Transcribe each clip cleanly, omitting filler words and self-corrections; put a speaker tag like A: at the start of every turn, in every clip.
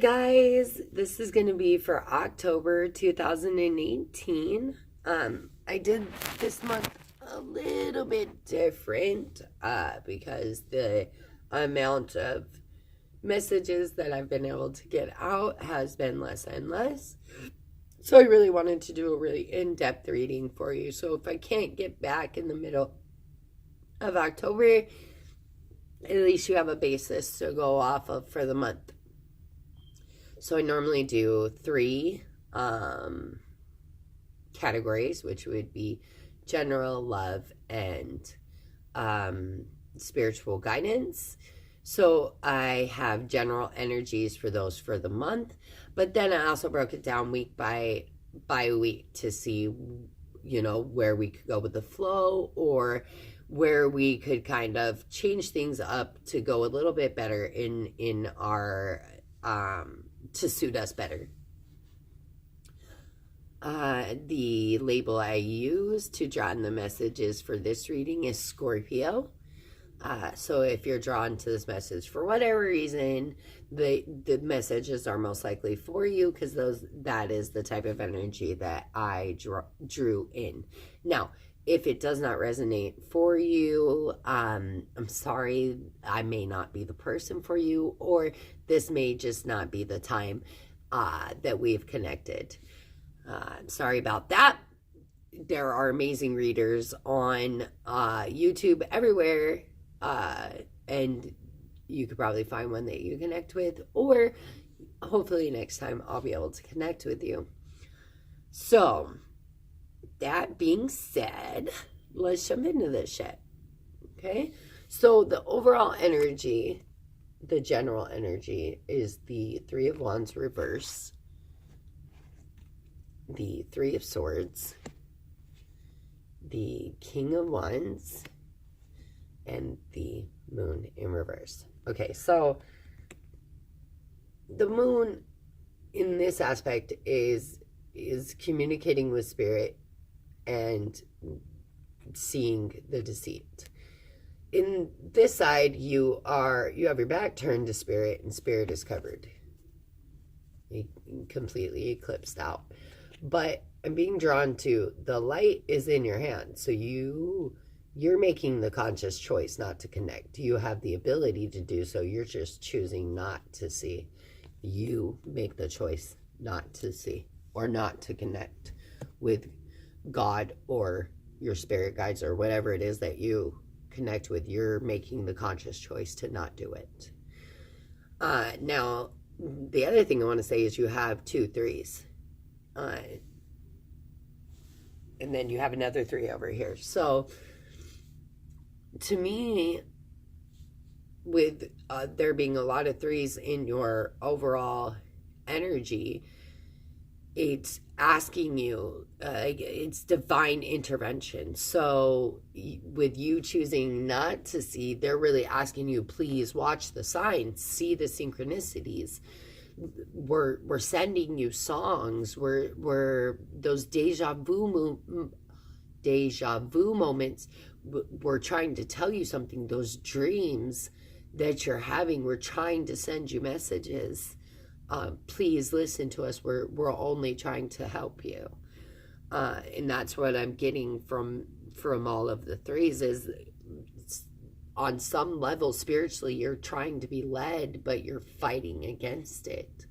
A: guys, this is going to be for October 2018. I did this month a little bit different because the amount of messages that I've been able to get out has been less and less. So I really wanted to do a really in-depth reading for you. So if I can't get back in the middle of October, at least you have a basis to go off of for the month. So I normally do three categories, which would be general, love, and spiritual guidance. So I have general energies for those for the month, but then I also broke it down week by week to see, where we could go with the flow or where we could kind of change things up to go a little bit better in our to suit us better. The label I use to draw in the messages for this reading is Scorpio. So if you're drawn to this message for whatever reason, the messages are most likely for you because that is the type of energy that I drew in. Now, if it does not resonate for you, I'm sorry, I may not be the person for you, or this may just not be the time that we've connected. I'm sorry about that. There are amazing readers on YouTube everywhere, and you could probably find one that you connect with, or hopefully next time I'll be able to connect with you. So, that being said, let's jump into this shit. Okay? So the overall energy, the general energy, is the Three of Wands reverse, the Three of Swords, the King of Wands, and the Moon in reverse. Okay, so the Moon in this aspect is communicating with spirit and seeing the deceit. In this side, you have your back turned to spirit, and spirit is covered, completely eclipsed out. But I'm being drawn to the light is in your hand, so you're making the conscious choice not to connect. You have the ability to do so. You're just choosing not to see. You make the choice not to see or not to connect with God or your spirit guides or whatever it is that you connect with. You're making the conscious choice to not do it. Now, the other thing I want to say is you have 2 3s. And then you have another 3 over here. So, to me, with there being a lot of 3s in your overall energy, it's asking you, it's divine intervention. So with you choosing not to see, they're really asking you, please watch the signs, see the synchronicities. We're sending you songs. We're those deja vu moments. We're trying to tell you something. Those dreams that you're having, we're trying to send you messages. Please listen to us. We're only trying to help you. And that's what I'm getting from all of the 3s is on some level spiritually you're trying to be led, but you're fighting against it.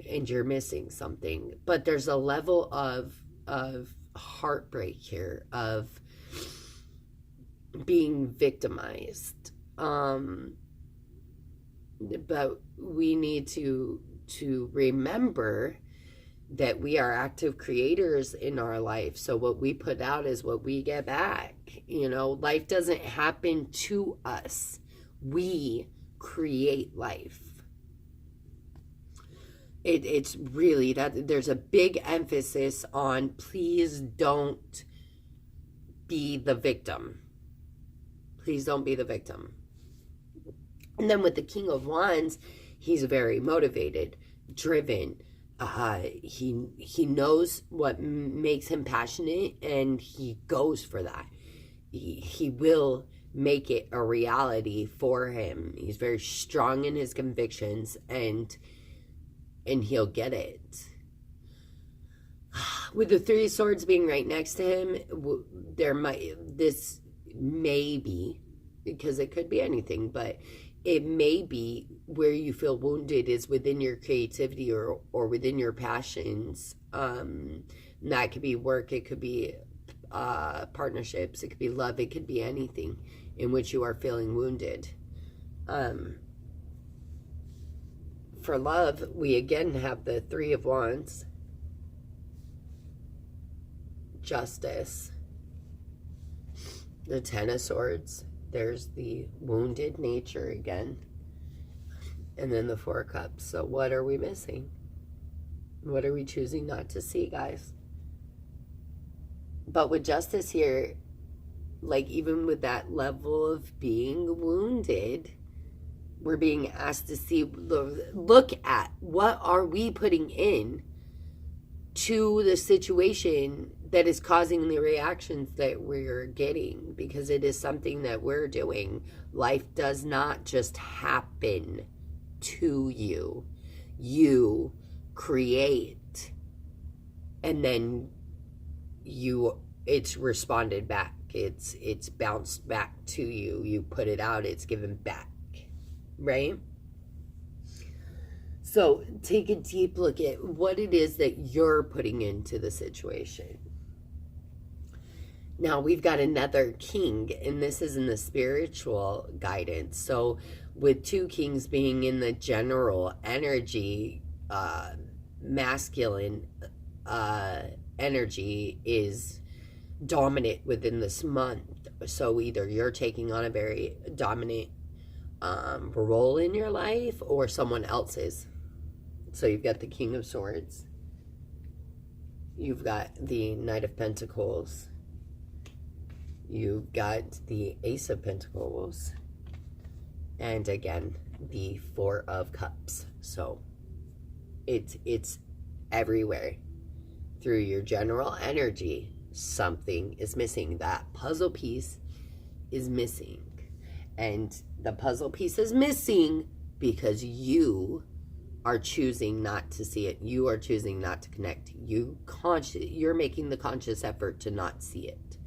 A: And you're missing something. But there's a level of heartbreak here, of being victimized. But we need to remember that we are active creators in our life. So what we put out is what we get back. Life doesn't happen to us. We create life. It's really that there's a big emphasis on please don't be the victim. Please don't be the victim. And then with the King of Wands, he's very motivated, driven. He knows what makes him passionate, and he goes for that. He will make it a reality for him. He's very strong in his convictions, and and he'll get it. With the Three of Swords being right next to him, this may be, because it could be anything, but it may be where you feel wounded is within your creativity or within your passions. That could be work, it could be partnerships, it could be love, it could be anything in which you are feeling wounded. For love, we again have the Three of Wands, Justice, the Ten of Swords. There's the wounded nature again. And then the Four of Cups. So what are we missing? What are we choosing not to see, guys? But with Justice here, like even with that level of being wounded, we're being asked to see, look at what are we putting in to the situation that is causing the reactions that we're getting, because it is something that we're doing. Life does not just happen to you. You create, and then it's responded back. It's bounced back to you. You put it out, it's given back, right? So take a deep look at what it is that you're putting into the situation. Now we've got another king, and this is in the spiritual guidance. So with two kings being in the general energy, masculine energy is dominant within this month. So either you're taking on a very dominant role in your life, or someone else is. So you've got the King of Swords, you've got the Knight of Pentacles, you've got the Ace of Pentacles, and again the Four of Cups. So it's everywhere. Through your general energy, something is missing. That puzzle piece is missing, and the puzzle piece is missing because you are choosing not to see it. You are choosing not to connect. You're making the conscious effort to not see it.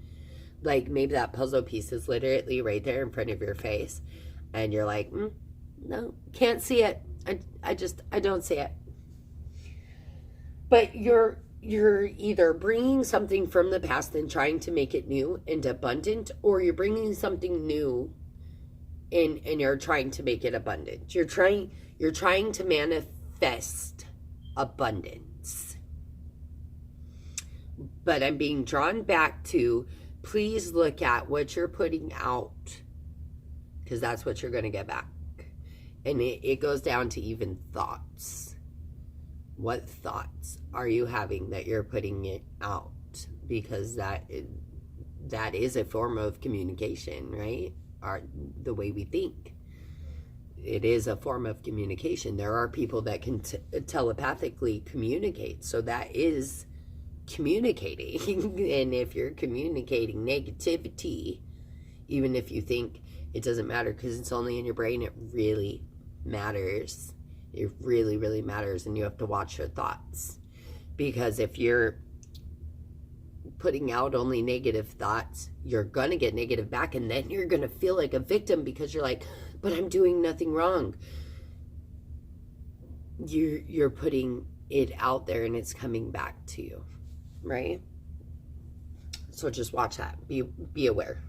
A: Like maybe that puzzle piece is literally right there in front of your face, and you're like, no, can't see it. I don't see it. But you're either bringing something from the past and trying to make it new and abundant, or you're bringing something new and you're trying to make it abundant. You're trying to manifest abundance. But I'm being drawn back to, please look at what you're putting out, because that's what you're going to get back. And it goes down to even thoughts. What thoughts are you having that you're putting it out? Because that is a form of communication, right? The way we think. It is a form of communication. There are people that can telepathically communicate. So that is communicating. And if you're communicating negativity, even if you think it doesn't matter because it's only in your brain, it really matters. It really, really matters, and you have to watch your thoughts. Because if you're putting out only negative thoughts, you're going to get negative back, and then you're going to feel like a victim because you're like, but I'm doing nothing wrong. You're putting it out there, and it's coming back to you, right? So just watch that. Be aware.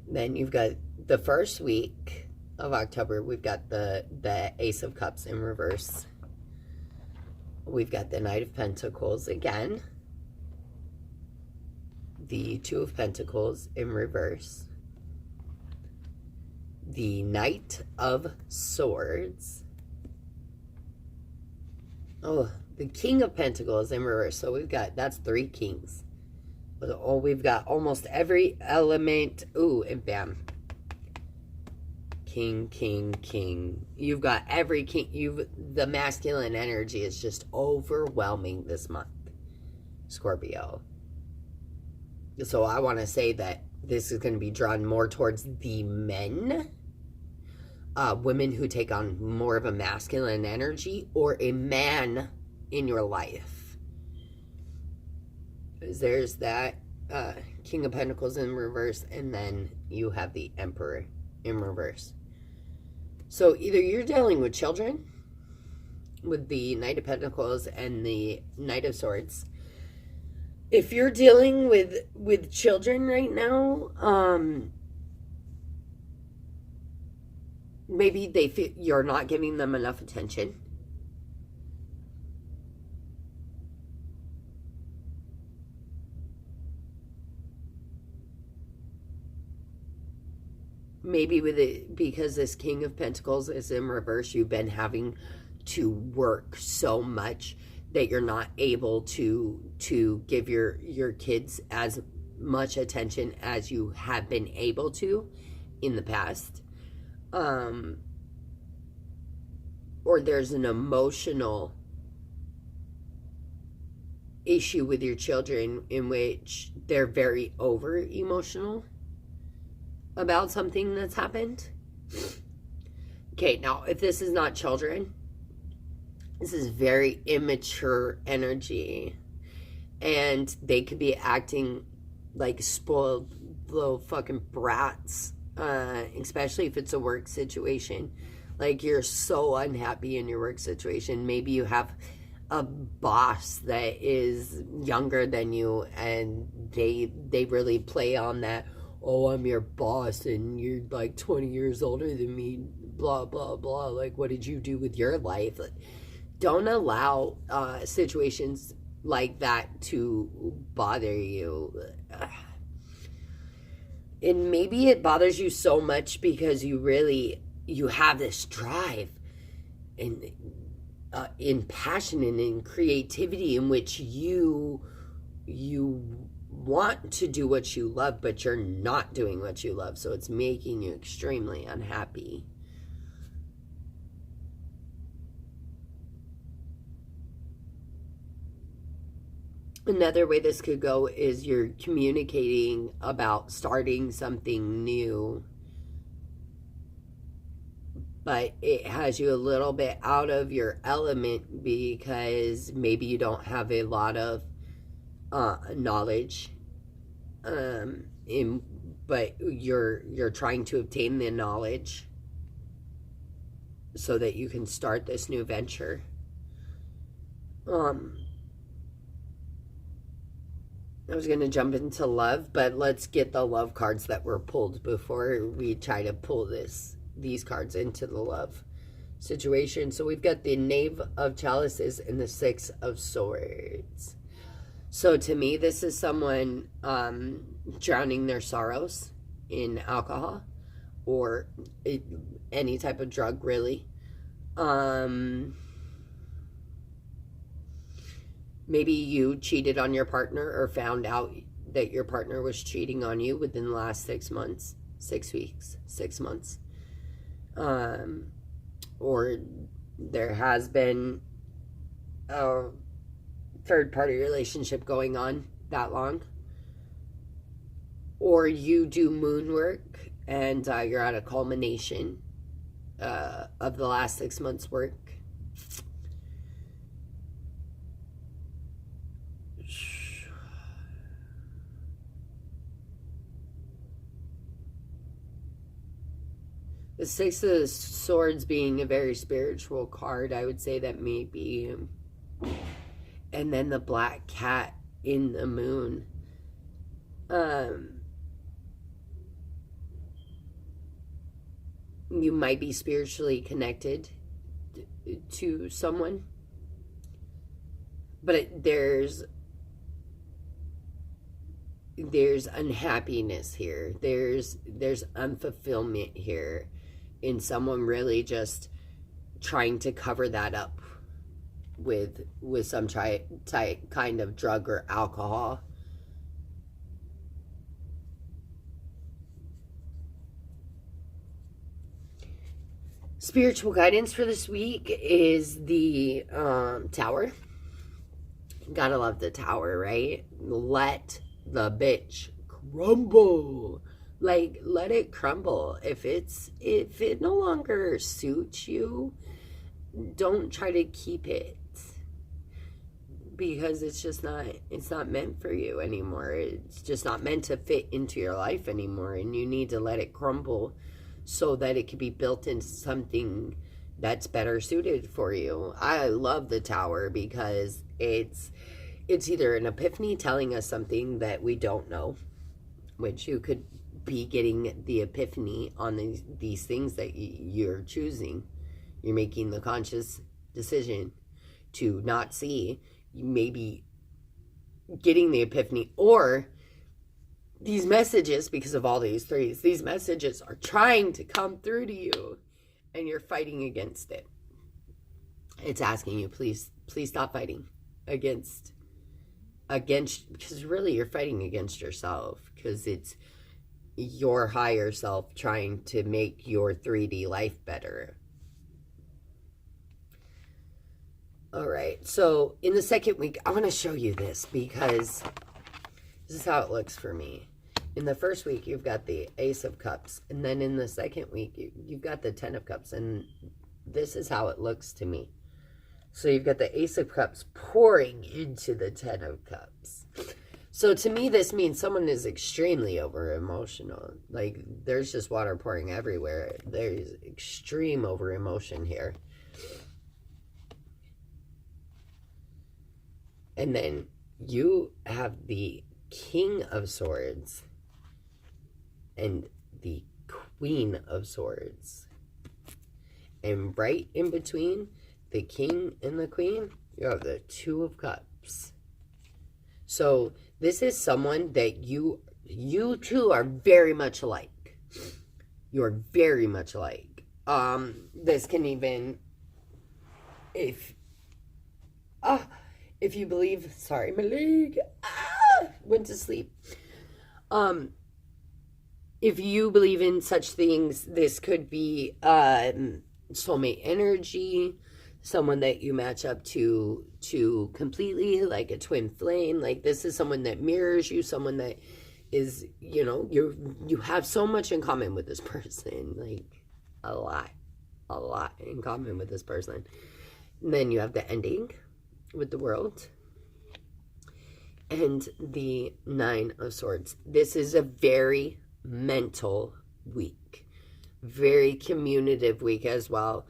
A: Then you've got the first week of October, we've got the Ace of Cups in reverse. We've got the Knight of Pentacles again. The Two of Pentacles in reverse. The Knight of Swords. Oh, the King of Pentacles in reverse. So that's three kings. Oh, we've got almost every element. Ooh, and bam. King, king, king. You've got every king. The masculine energy is just overwhelming this month, Scorpio. So I want to say that this is going to be drawn more towards the men. women who take on more of a masculine energy, or a man in your life. There's that King of Pentacles in reverse, and then you have the Emperor in reverse. So either you're dealing with children with the Knight of Pentacles and the Knight of Swords. If you're dealing with children right now, maybe they feel you're not giving them enough attention. Maybe with it, because this King of Pentacles is in reverse, you've been having to work so much that you're not able to give your kids as much attention as you have been able to in the past. Or there's an emotional issue with your children in which they're very over emotional about something that's happened. Okay, now if this is not children, this is very immature energy, and they could be acting like spoiled little fucking brats, especially if it's a work situation. Like, you're so unhappy in your work situation. Maybe you have a boss that is younger than you, and they really play on that, oh, I'm your boss and you're like 20 years older than me, blah, blah, blah. Like, what did you do with your life? Like, don't allow situations like that to bother you. And maybe it bothers you so much because you have this drive and in passion and in creativity in which you want to do what you love, but you're not doing what you love. So it's making you extremely unhappy. Another way this could go is you're communicating about starting something new, but it has you a little bit out of your element because maybe you don't have a lot of knowledge, but you're trying to obtain the knowledge so that you can start this new venture. I was going to jump into love, but let's get the love cards that were pulled before we try to pull these cards into the love situation. So we've got the Knave of Chalices and the Six of Swords. So to me, this is someone drowning their sorrows in alcohol or any type of drug, really. Maybe you cheated on your partner or found out that your partner was cheating on you within the last 6 months, 6 weeks, 6 months. Or there has been a third-party relationship going on that long. Or you do moon work and you're at a culmination of the last 6 months' work. The Six of Swords being a very spiritual card, I would say that maybe. And then the Black Cat in the moon. You might be spiritually connected to someone. But there's unhappiness here. There's unfulfillment here in someone really just trying to cover that up with some kind of drug or alcohol. Spiritual guidance for this week is the Tower. Gotta love the Tower, right? Let the bitch crumble. Like, let it crumble. If it no longer suits you, don't try to keep it, because it's not meant for you anymore. It's just not meant to fit into your life anymore, and you need to let it crumble so that it can be built into something that's better suited for you. I love the Tower because it's either an epiphany telling us something that we don't know, which you could be getting the epiphany on these things that you're choosing. You're making the conscious decision to not see. You may be getting the epiphany, or these messages, because of all these threes, these messages are trying to come through to you and you're fighting against it. It's asking you, please stop fighting against, because really you're fighting against yourself, because it's your higher self trying to make your 3D life better. All right, so in the second week, I want to show you this because this is how it looks for me. In the first week, you've got the Ace of Cups, and then in the second week, you've got the Ten of Cups, and this is how it looks to me. So you've got the Ace of Cups pouring into the Ten of Cups. So to me, this means someone is extremely over-emotional. Like, there's just water pouring everywhere. There's extreme over-emotion here. And then you have the King of Swords and the Queen of Swords. And right in between the King and the Queen, you have the Two of Cups. So this is someone that you two are very much alike. You're very much alike. This can even, if you believe, sorry, my leg went to sleep. If you believe in such things, this could be soulmate energy, someone that you match up to completely, like a twin flame. Like, this is someone that mirrors you, someone that is, you have so much in common with this person, like a lot in common with this person. And then you have the ending with the World and the Nine of Swords. This is a very mental week, very communicative week as well,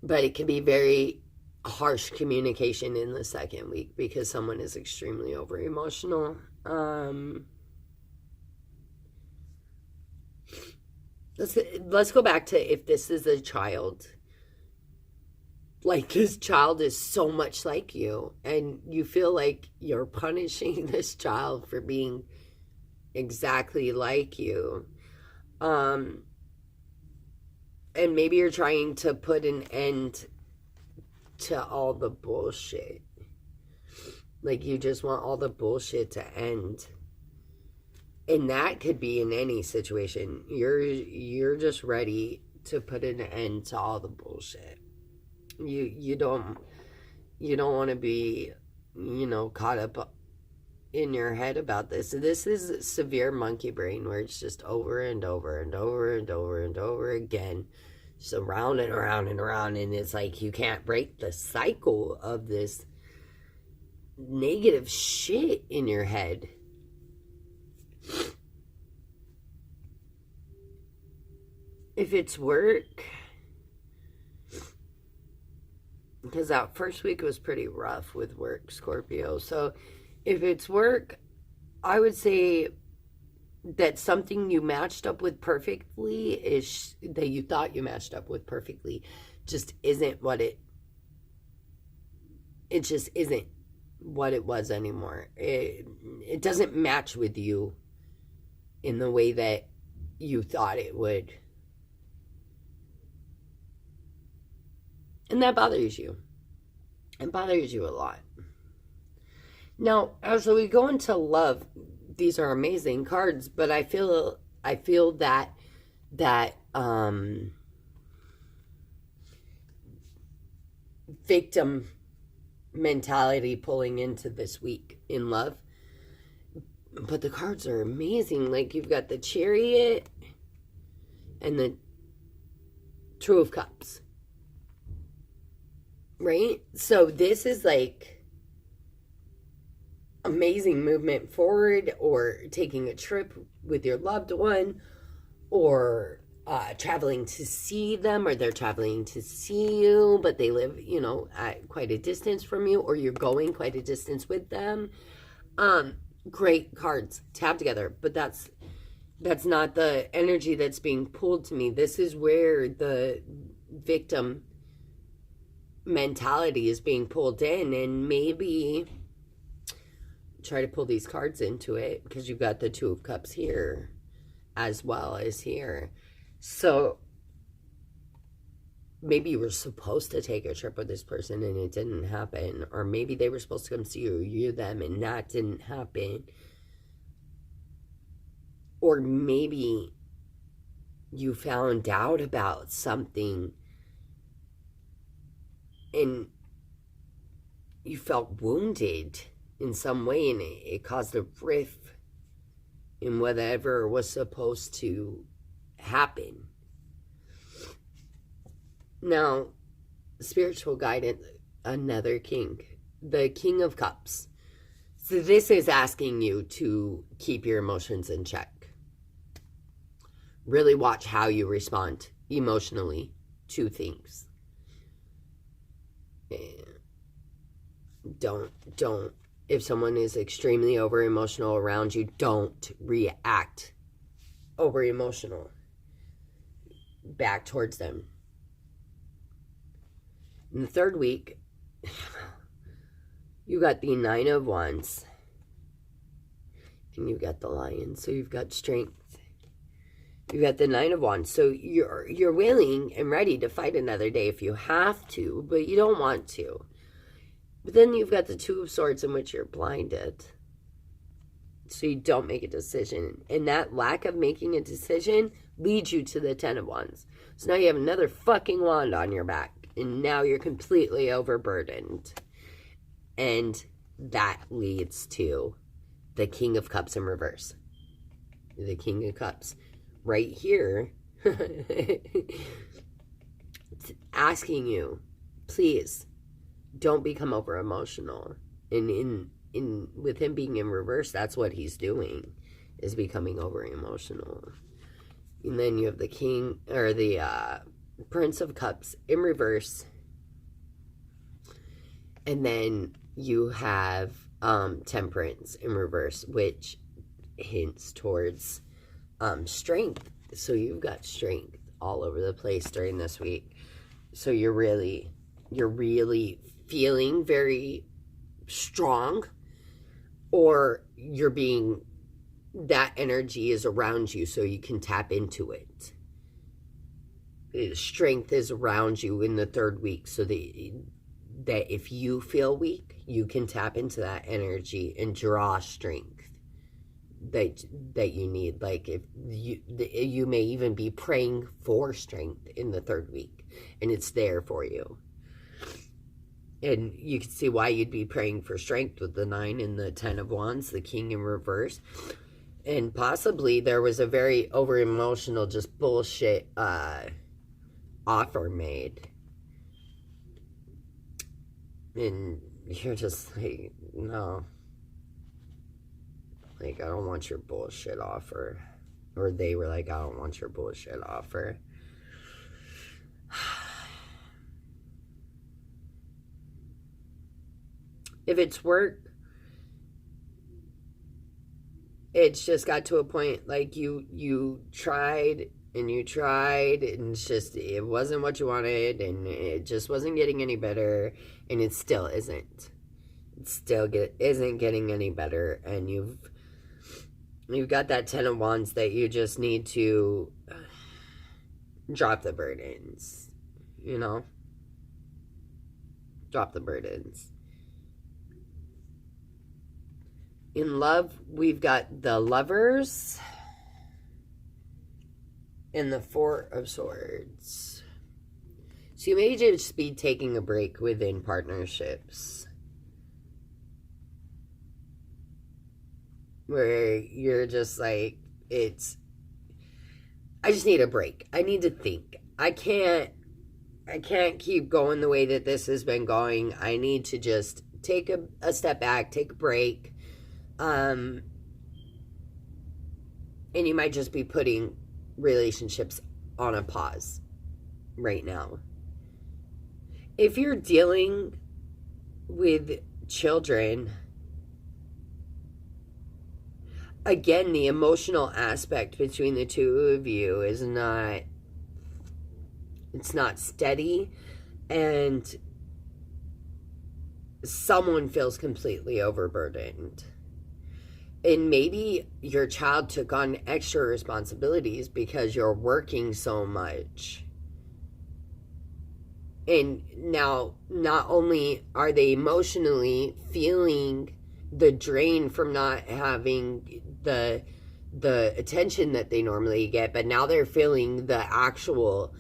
A: but it can be very harsh communication in the second week because someone is extremely over emotional. Let's go back to, if this is a child, like, this child is so much like you, and you feel like you're punishing this child for being exactly like you. And maybe you're trying to put an end to all the bullshit. Like, you just want all the bullshit to end. And that could be in any situation. You're just ready to put an end to all the bullshit. You don't want to be, caught up in your head about this. This is severe monkey brain, where it's just over and over and over and over and over again, just around and around and around, and it's like you can't break the cycle of this negative shit in your head. If it's work, because that first week was pretty rough with work, Scorpio. So if it's work, I would say that something you matched up with perfectly is that you thought you matched up with perfectly just isn't what it just isn't what it was anymore. It doesn't match with you in the way that you thought it would. And that bothers you. It bothers you a lot. Now, as we go into love, these are amazing cards, but I feel that victim mentality pulling into this week in love. But the cards are amazing. Like, you've got the Chariot and the Two of Cups. Right? So this is like amazing movement forward, or taking a trip with your loved one, or traveling to see them, or they're traveling to see you, but they live, at quite a distance from you, or you're going quite a distance with them. Great cards to have together, but that's not the energy that's being pulled to me. This is where the victim mentality is being pulled in, and maybe try to pull these cards into it, because you've got the Two of Cups here as well as here. So maybe you were supposed to take a trip with this person and it didn't happen, or maybe they were supposed to come see you them, and that didn't happen. Or maybe you found out about something and you felt wounded in some way, and it caused a rift in whatever was supposed to happen. Now, spiritual guidance, another king, the King of Cups. So this is asking you to keep your emotions in check. Really watch how you respond emotionally to things. Don't, if someone is extremely over emotional around you, don't react over emotional back towards them. In the third week, you got the Nine of Wands, and you got the Lion. So you've got strength. You got the Nine of Wands. So you're willing and ready to fight another day if you have to, but you don't want to. But then you've got the Two of Swords, in which you're blinded. So you don't make a decision. And that lack of making a decision leads you to the Ten of Wands. So now you have another fucking wand on your back. And now you're completely overburdened. And that leads to the King of Cups in reverse. The King of Cups. Right here. It's asking you, please, don't become over emotional. And with him being in reverse, that's what he's doing, is becoming over emotional. And then you have the King, or the Prince of Cups in reverse. And then you have Temperance in reverse, which hints towards strength. So you've got strength all over the place during this week. So you're really feeling very strong, or that energy is around you, so you can tap into it. Strength is around you in the third week, so that if you feel weak, you can tap into that energy and draw strength that you need. Like, if you may even be praying for strength in the third week, and it's there for you. And you can see why you'd be praying for strength with the 9 and the 10 of Wands, the King in reverse. And possibly there was a very over-emotional, just bullshit offer made. And you're just like, no. Like, I don't want your bullshit offer. Or they were like, I don't want your bullshit offer. If it's work, it's just got to a point, like, you tried and you tried, and it's just, it wasn't what you wanted, and it just wasn't getting any better, and it still isn't. It still isn't getting any better, and you've got that Ten of Wands that you just need to drop the burdens, Drop the burdens. In love, we've got the Lovers and the Four of Swords. So you may just be taking a break within partnerships. where you're just like, I just need a break. I need to think. I can't keep going the way that this has been going. I need to just take a step back, take a break. And you might just be putting relationships on a pause right now. If you're dealing with children, again, the emotional aspect between the two of you is not steady, and someone feels completely overburdened. And maybe your child took on extra responsibilities because you're working so much. And now, not only are they emotionally feeling the drain from not having the attention that they normally get, but now they're feeling the actual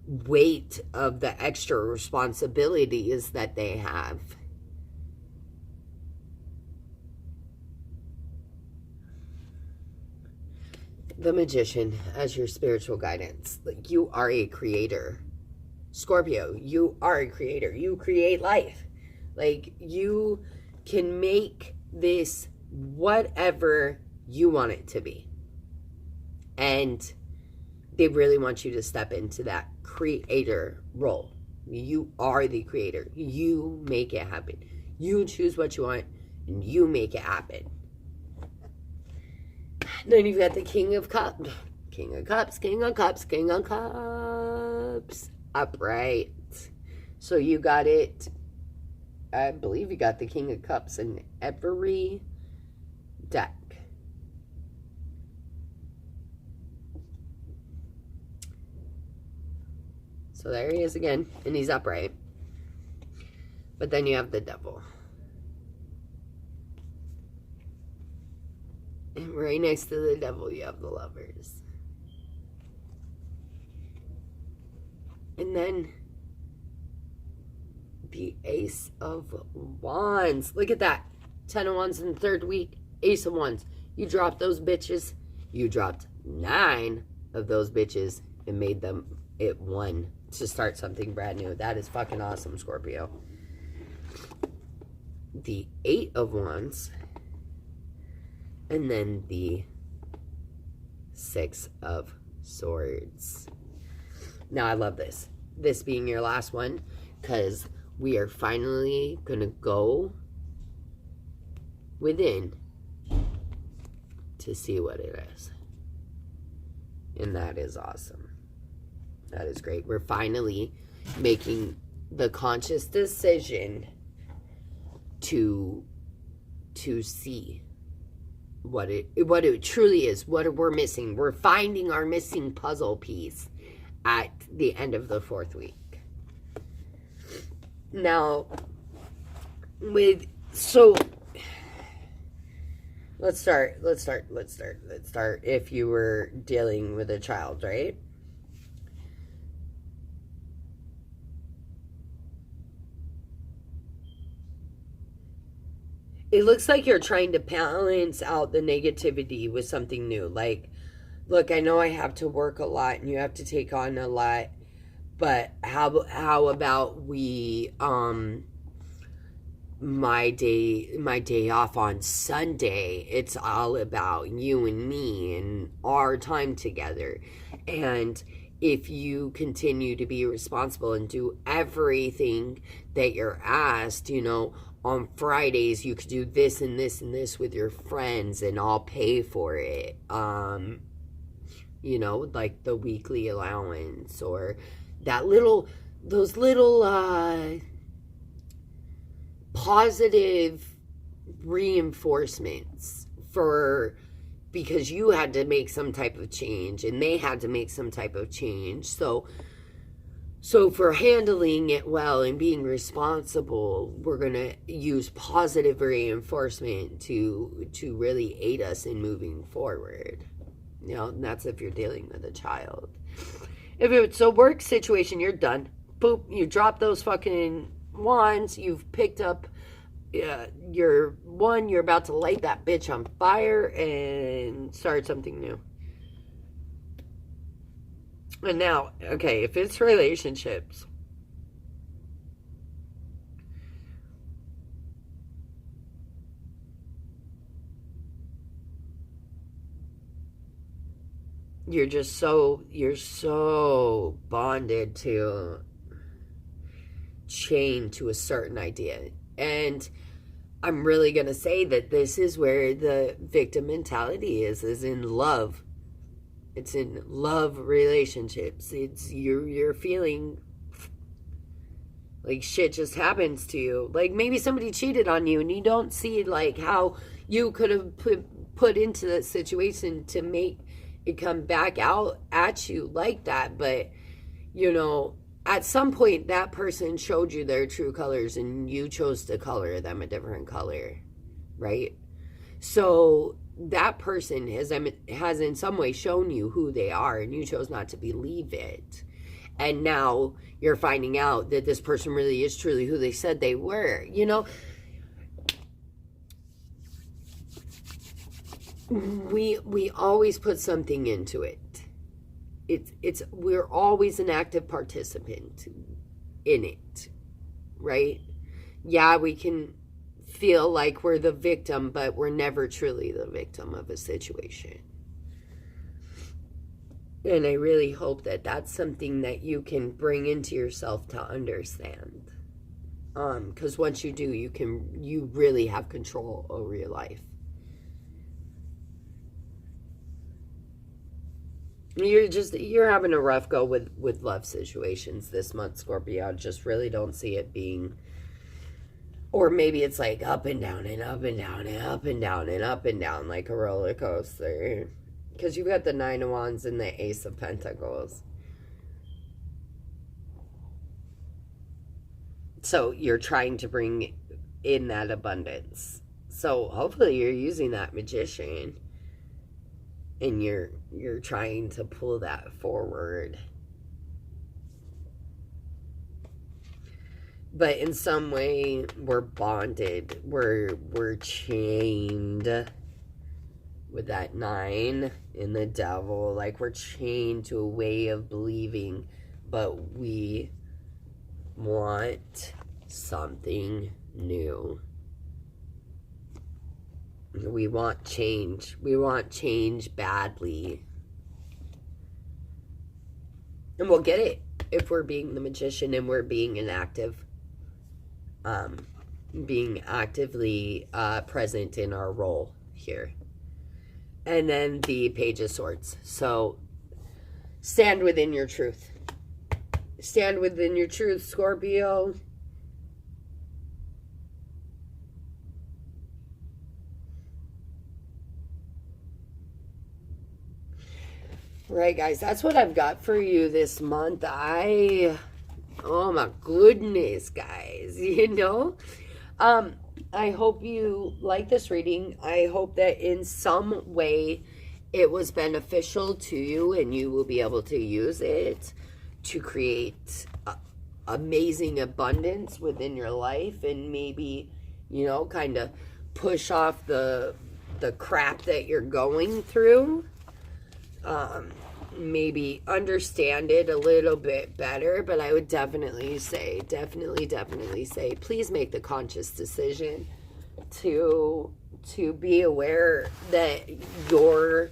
A: weight of the extra responsibilities that they have. The Magician as your spiritual guidance. Like, you are a creator. Scorpio, you are a creator. You create life. Like, you can make this whatever you want it to be. And they really want you to step into that creator role. You are the creator. You make it happen. You choose what you want and you make it happen. Then you've got the King of Cups. King of Cups, King of Cups, King of Cups. Upright. So you got it. I believe you got the King of Cups in every deck. So there he is again, and he's upright. But then you have the Devil. And right next to the Devil, you have the Lovers. And then the Ace of Wands. Look at that. 10 of Wands in the third week. Ace of Wands. You dropped those bitches. You dropped 9 of those bitches and made them it 1 to start something brand new. That is fucking awesome, Scorpio. The 8 of Wands. And then the 6 of Swords. Now, I love this. This being your last one, because we are finally going to go within to see what it is. And that is awesome. That is great. We're finally making the conscious decision to see what it truly is, what we're missing. We're finding our missing puzzle piece at the end of the 4th week. Now, let's start if you were dealing with a child, right? It looks like you're trying to balance out the negativity with something new. Like, look, I know I have to work a lot and you have to take on a lot, but how about we, my day off on Sunday, it's all about you and me and our time together. And if you continue to be responsible and do everything that you're asked, you know, on Fridays you could do this and this and this with your friends and I'll pay for it. You know, like the weekly allowance or those little positive reinforcements because you had to make some type of change and they had to make some type of change. So for handling it well and being responsible, we're going to use positive reinforcement to really aid us in moving forward. You know, and that's if you're dealing with a child. If it's a work situation, you're done. Boop, you drop those fucking wands. You've picked up you're about to light that bitch on fire and start something new. And now, okay, if it's relationships, you're so bonded to, chained to a certain idea. And I'm really going to say that this is where the victim mentality is in love. It's in love relationships. It's you're feeling like shit just happens to you. Like maybe somebody cheated on you and you don't see like how you could have put into that situation to make it come back out at you like that. But, you know, at some point that person showed you their true colors and you chose to color them a different color, right? So that person has in some way shown you who they are and you chose not to believe it. And now you're finding out that this person really is truly who they said they were. You know, we always put something into it. We're always an active participant in it, right? Yeah, we can feel like we're the victim, but we're never truly the victim of a situation. And I really hope that that's something that you can bring into yourself to understand. Because once you do, you really have control over your life. You're having a rough go with love situations this month, Scorpio. I just really don't see it being, or maybe it's like up and down and up and down and up and down and up and down like a roller coaster. Because you've got the Nine of Wands and the Ace of Pentacles. So you're trying to bring in that abundance. So hopefully you're using that Magician. And you're trying to pull that forward. But in some way, we're bonded. We're chained with that 9 and the Devil. Like we're chained to a way of believing. But we want something new. We want change. We want change badly. And we'll get it if we're being the Magician and we're being an active, being actively present in our role here. And then the Page of Swords. So stand within your truth. Stand within your truth, Scorpio. Right, guys, that's what I've got for you this month. Oh my goodness, guys, you know? I hope you like this reading. I hope that in some way it was beneficial to you and you will be able to use it to create amazing abundance within your life and maybe, you know, kind of push off the crap that you're going through. Maybe understand it a little bit better, but I would definitely say, please make the conscious decision to be aware that your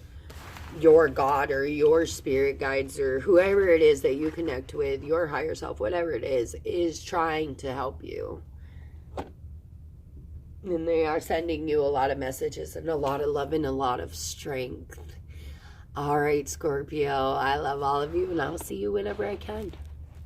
A: God or your spirit guides or whoever it is that you connect with, your higher self, whatever it is trying to help you. And they are sending you a lot of messages and a lot of love and a lot of strength. All right, Scorpio, I love all of you, and I'll see you whenever I can.